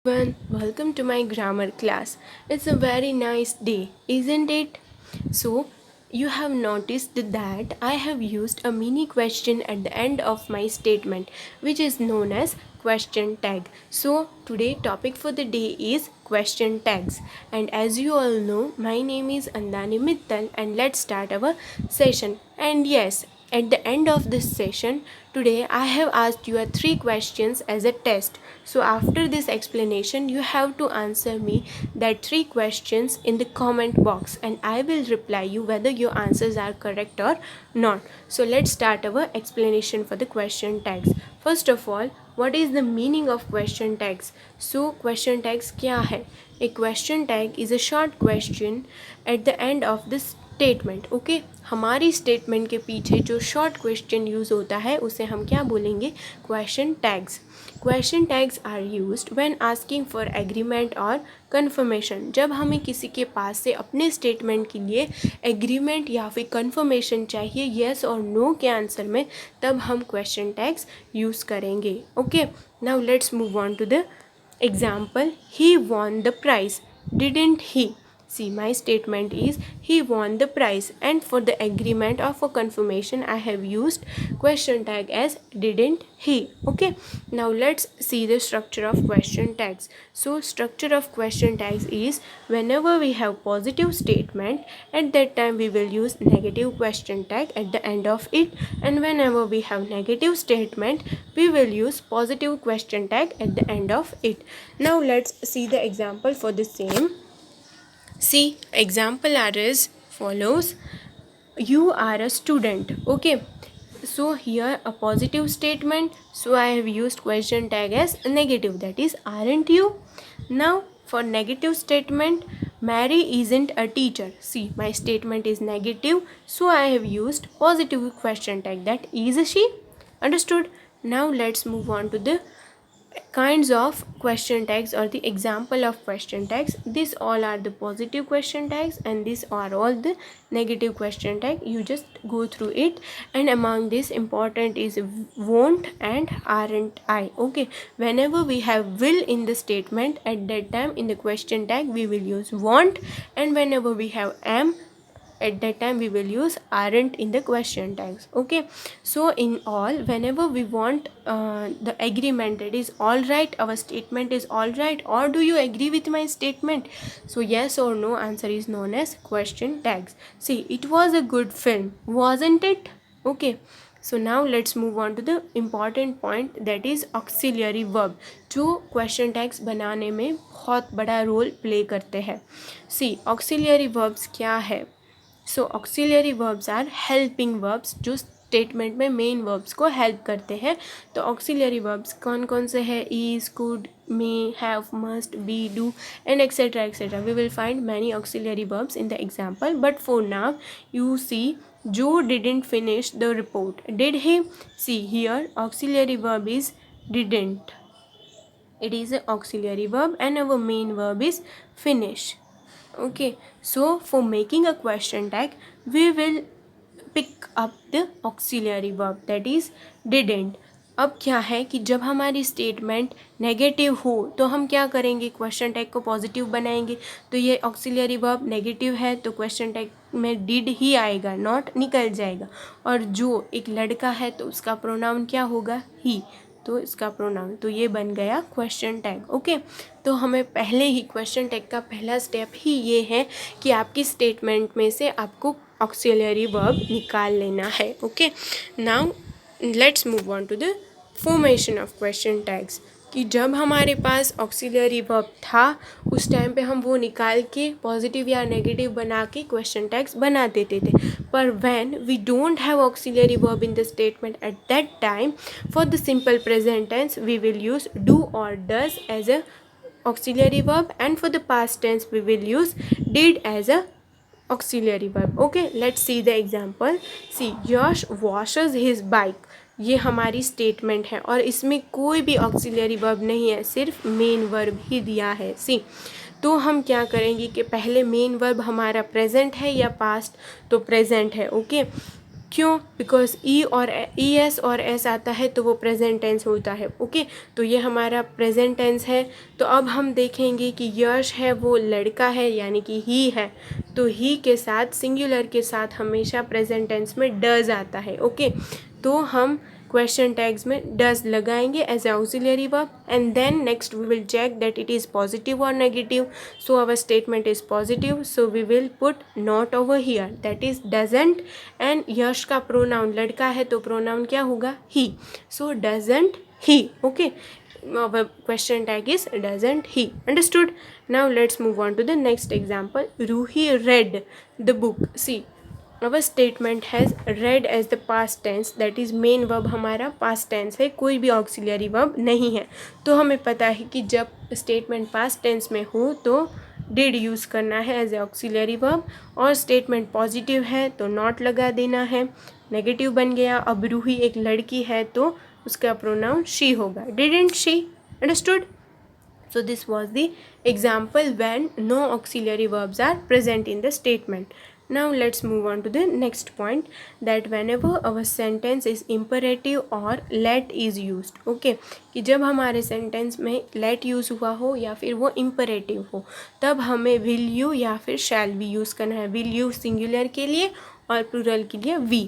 Welcome to my grammar class. It's a very nice day, isn't it? So, you have noticed that I have used a mini question at the end of my statement, which is known as question tag. So, today topic for the day is question tags. And as you all know, my name is Andani Mittal and let's start our session. And yes, at the end of this session, today I have asked you 3 questions as a test. So after this explanation, you have to answer me that 3 questions in the comment box and I will reply you whether your answers are correct or not. So let's start our explanation for the question tags. First of all, what is the meaning of question tags? So question tags क्या है? A question tag is a short question at the end of the statement. Okay, हमारी statement के पीछे जो short question use होता है उसे हम क्या बोलेंगे? Question tags. Question tags are used when asking for agreement और कन्फर्मेशन. जब हमें किसी के पास से अपने स्टेटमेंट के लिए एग्रीमेंट या फिर कन्फर्मेशन चाहिए येस और नो के आंसर में, तब हम क्वेश्चन टैग्स यूज़ करेंगे. Okay, now let's move on to the example. He won the prize, didn't he? See, my statement is he won the prize, and for the agreement or for confirmation I have used question tag as didn't he. Okay, now let's see the structure of question tags. So structure of question tags is whenever we have positive statement, at that time we will use negative question tag at the end of it, and whenever we have negative statement we will use positive question tag at the end of it. Now let's see the example for the same. See, example are as follows. You are a student. Okay, so here a positive statement, so I have used question tag as negative, that is aren't you. Now for negative statement, Mary isn't a teacher. See, my statement is negative, so I have used positive question tag, that is she. Understood? Now let's move on to the kinds of question tags or the example of question tags. These all are the positive question tags and these are all the negative question tag. You just go through it, and among this important is won't and aren't I. Okay, whenever we have will in the statement, at that time in the question tag we will use won't, and whenever we have am, at that time we will use aren't in the question tags. Okay, so in all, whenever we want the agreement, that is all right, our statement is all right, or do you agree with my statement, so yes or no answer is known as question tags. See, it was a good film, wasn't it? Okay, so now let's move on to the important point, that is auxiliary verb, जो question tags बनाने में बहुत बड़ा role play करते हैं. सी, auxiliary verbs क्या है? So auxiliary verbs are helping verbs, जो स्टेटमेंट में मेन वर्ब्स को हेल्प करते हैं. तो ऑक्सिलियरी वर्ब्स कौन कौन से हैं? Is, could, may, have, must, be, do and etcetera etcetera. We will find many auxiliary verbs in the example, but for now you see, Joe didn't finish the report. Did he? See, here auxiliary verb is didn't. It is an auxiliary verb and our main verb is finish. Okay, so for making a question tag we will pick up the auxiliary verb, that is didn't. अब क्या है कि जब हमारी statement negative हो तो हम क्या करेंगे? क्वेश्चन टैग को पॉजिटिव बनाएंगे. तो ये ऑक्सिलियरी वर्ब नेगेटिव है तो क्वेश्चन टैग में डिड ही आएगा, नॉट निकल जाएगा. और जो एक लड़का है तो उसका प्रोनाउन क्या होगा? ही. तो इसका प्रोनाउन, तो ये बन गया क्वेश्चन टैग. ओके, तो हमें पहले ही क्वेश्चन टैग का पहला स्टेप ही ये है कि आपकी स्टेटमेंट में से आपको ऑक्सिलियरी वर्ब निकाल लेना है. Okay, now let's move on to the formation of question tags. कि जब हमारे पास ऑक्सिलियरी वर्ब था उस टाइम पे हम वो निकाल के पॉजिटिव या नेगेटिव बना के क्वेश्चन टैग्स बना देते थे. पर when we don't have auxiliary verb in the statement, at that time for the simple present tense we will use do और does as a auxiliary verb, and for the past tense we will use did as a auxiliary verb. Okay, let's see the example. See, Yash washes his bike. ये हमारी statement है और इसमें कोई भी auxiliary verb नहीं है, सिर्फ मेन वर्ब ही दिया है. सी, तो हम क्या करेंगे कि पहले मेन वर्ब हमारा प्रेजेंट है या पास्ट? तो प्रेजेंट है. ओके, क्यों? बिकॉज ई और ई एस और एस आता है तो वो प्रेजेंट टेंस होता है। ओके, तो ये हमारा प्रेजेंट टेंस है। तो अब हम देखेंगे कि यश है वो लड़का है यानी कि ही है, तो ही के साथ सिंगुलर के साथ हमेशा प्रेजेंट टेंस में डज आता है। ओके, तो हम क्वेश्चन टैग्स में डज लगाएंगे as auxiliary verb and then next we will check that it is positive और negative. So our statement is positive, so we will put not over here, that is doesn't. and यश का pronoun लड़का है तो pronoun क्या होगा? he. So doesn't he. Okay, our question tag is doesn't he. Understood? Now let's move on to the next example. Ruhi read the book. See, our statement has read as the past tense, that is main verb हमारा past tense है, कोई भी auxiliary verb नहीं है. तो हमें पता है कि जब statement past tense में हो तो did यूज़ करना है एज ए ऑक्सिलरी वर्ब, और स्टेटमेंट पॉजिटिव है तो नॉट लगा देना है. नेगेटिव बन गया. अब रूही एक लड़की है तो उसका प्रोनाउन शी होगा. Didn't she. Understood? So this was the example when no auxiliary verbs are present in the statement. Now let's move on to the next point, that whenever our sentence is imperative or let is used. Okay, कि जब हमारे sentence में let use हुआ हो या फिर वो imperative हो तब हमें will you या फिर shall we use करना है. will you singular के लिए और प्लूरल के लिए we.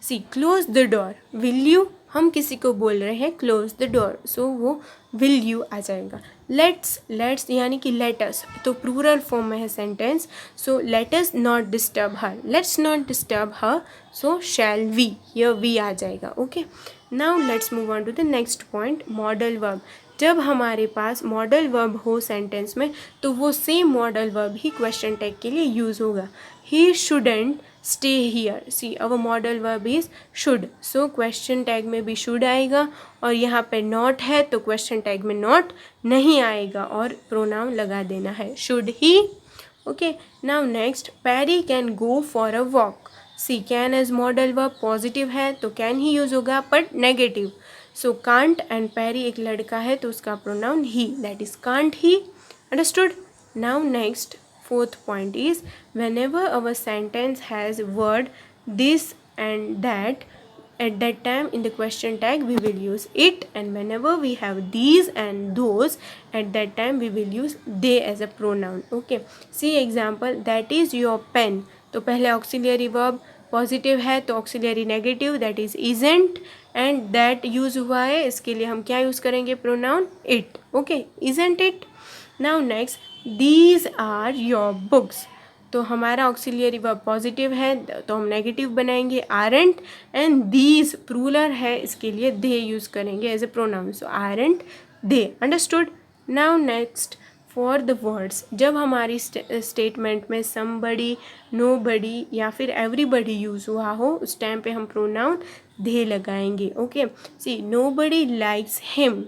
See, close the door. will you, हम किसी को बोल रहे हैं क्लोज द डोर, सो वो विल यू आ जाएगा. लेट्स यानी कि लेटस, तो प्लूरल फॉर्म में है sentence, so let's not disturb her. Let's not disturb her, so shall we, यह वी आ जाएगा. Okay, now let's move on to the next point, modal verb. जब हमारे पास मॉडल वर्ब हो सेंटेंस में तो वो सेम मॉडल वर्ब ही क्वेश्चन टैग के लिए यूज़ होगा. He shouldn't stay here. See, our modal verb is should, so question tag में भी शुड आएगा, और यहाँ पे नॉट है तो क्वेश्चन टैग में नॉट नहीं आएगा और प्रोनाउन लगा देना है should he. Okay, now next, Perry can go for a walk. See, can as modal verb positive है तो कैन ही यूज़ होगा, but negative. So can't and Perry एक लड़का है तो उसका pronoun he, that is can't he. Understood? Now next fourth point is, whenever our sentence has word this and that, at that time in the question tag we will use it, and whenever we have these and those, at that time we will use they as a pronoun. Okay, see example, that is your pen. तो पहले auxiliary verb positive है तो auxiliary negative, that is isn't, and that use हुआ है, इसके लिए हम क्या यूज़ करेंगे? Pronoun it. Okay, isn't it. Now next, these are your books. तो हमारा ऑक्सिलियरी वर्ब पॉजिटिव है तो हम नेगेटिव बनाएंगे आरंट, एंड दीज प्लूरल है इसके लिए दे यूज़ करेंगे as a pronoun, so aren't they. Understood? Now next, for the words. जब हमारी स्टेटमेंट में समबडी, नोबडी या फिर एवरीबडी यूज़ हुआ हो उस टाइम पे हम प्रोनाउन दे लगाएंगे. ओके, सी, नोबडी लाइक्स हिम.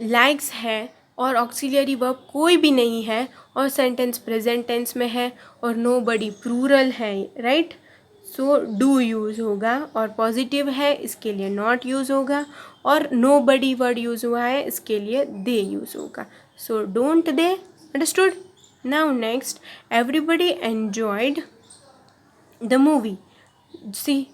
लाइक्स है और ऑक्सिलियरी वर्ब कोई भी नहीं है और सेंटेंस प्रेजेंट टेंस में है और नोबडी प्लूरल है, राइट? सो डू यूज़ होगा, और पॉजिटिव है इसके लिए नॉट यूज़ होगा, और नोबडी वर्ड यूज़ हुआ है इसके लिए दे यूज़ होगा, so don't they. Understood? Now next, everybody enjoyed the movie. See,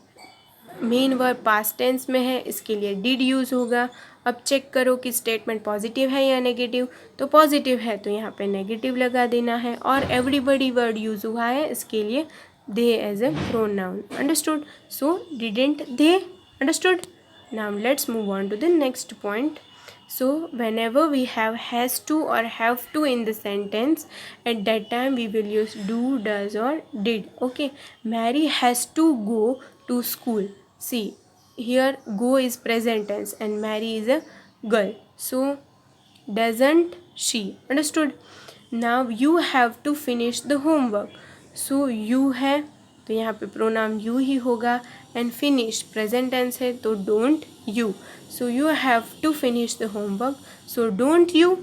main verb past tense में है इसके लिए डिड यूज़ होगा. अब चेक करो कि स्टेटमेंट पॉजिटिव है या नेगेटिव, तो पॉजिटिव है तो यहाँ पे नेगेटिव लगा देना है, और एवरीबडी वर्ड यूज़ हुआ है इसके लिए they as a pronoun. Understood? So didn't they. Understood? Now let's move on to the next point. So whenever we have has to or have to in the sentence, at that time we will use do, does or did. Okay, Mary has to go to school. See, here go is present tense and Mary is a girl, so doesn't she. Understood? Now you have to finish the homework. So you है तो यहाँ पे pronoun you ही होगा, and finish present tense है तो don't you. So you have to finish the homework, so don't you.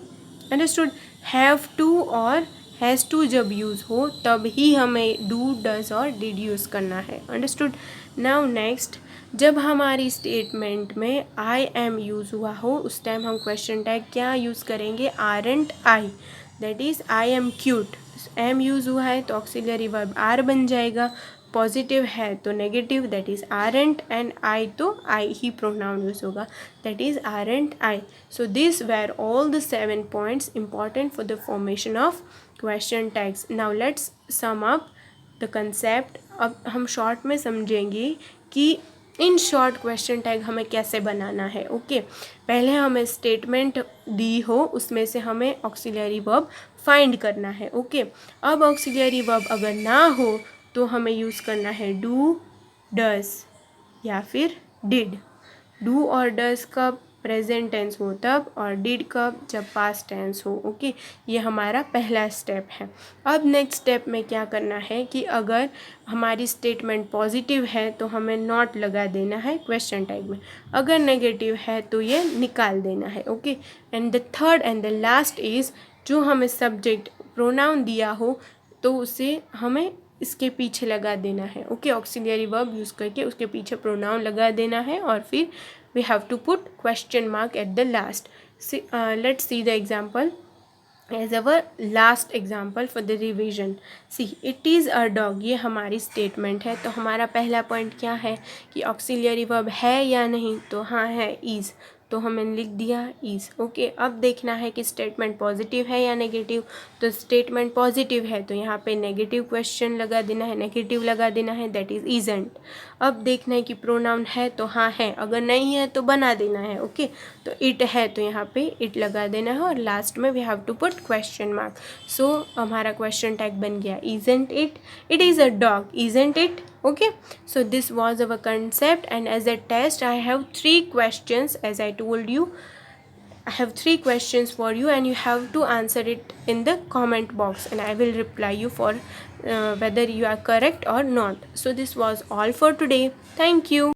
Understood? Have to और has to जब use हो तब ही हमें डू, डज और डिड यूज़ करना है. अंडरस्टूड? नाउ नेक्स्ट, जब हमारी स्टेटमेंट में आई एम यूज़ हुआ हो उस टाइम हम क्वेश्चन टैग क्या यूज़ करेंगे? Aren't I, that is I am cute. Am use हुआ है तो ऑक्सिलरी वर्ब आर बन जाएगा, पॉजिटिव है तो negative, that is aren't, and I तो आई ही प्रोनाउन यूज होगा, that is aren't I. So this were all the 7 points important for the formation of question tags. Now let's sum up the concept. अब हम short में समझेंगे कि in short question tag हमें कैसे बनाना है. ओके, पहले हमें स्टेटमेंट दी हो, उसमें से हमें ऑक्सिलरी वर्ब फाइंड करना है. ओके, अब ऑक्सिलरी वर्ब अगर ना हो तो हमें यूज़ करना है डू, डज या फिर डिड. डू और डज कब प्रेजेंट टेंस हो तब, और डिड कब जब पास्ट टेंस हो. ओके, ये हमारा पहला स्टेप है. अब नेक्स्ट स्टेप में क्या करना है कि अगर हमारी स्टेटमेंट पॉजिटिव है तो हमें नॉट लगा देना है क्वेश्चन टैग में, अगर नेगेटिव है तो ये निकाल देना है. Okay, and the third and the last is, जो हमें सब्जेक्ट प्रोनाउन दिया हो तो उसे हमें इसके पीछे लगा देना है. ओके, ऑक्सिलरी वर्ब यूज़ करके उसके पीछे प्रोनाउन लगा देना है, और फिर we have to put question mark at the last. See, let's see the example as our last example for the revision. See, it is a dog. ये हमारी स्टेटमेंट है. तो हमारा पहला पॉइंट क्या है कि ऑक्सिलरी वर्ब है या नहीं, तो हाँ है, इज़, तो हमने लिख दिया इज़. ओके, अब देखना है कि स्टेटमेंट पॉजिटिव है या नेगेटिव. तो स्टेटमेंट पॉजिटिव है तो यहाँ पे नेगेटिव क्वेश्चन लगा देना है, नेगेटिव लगा देना है, दैट इज़ इज़न्ट. अब देखना है कि प्रोनाउन है तो हाँ है, अगर नहीं है तो बना देना है. ओके, तो इट है तो यहाँ पे इट लगा देना है, और लास्ट में we have to put question mark. So हमारा क्वेश्चन टैग बन गया isn't it, it is a dog, isn't it. Okay, so this was our concept, and as a test I have 3 questions. As I told you, I have 3 questions for you, and you have to answer it in the comment box, and I will reply you for whether you are correct or not. So this was all for today. Thank you.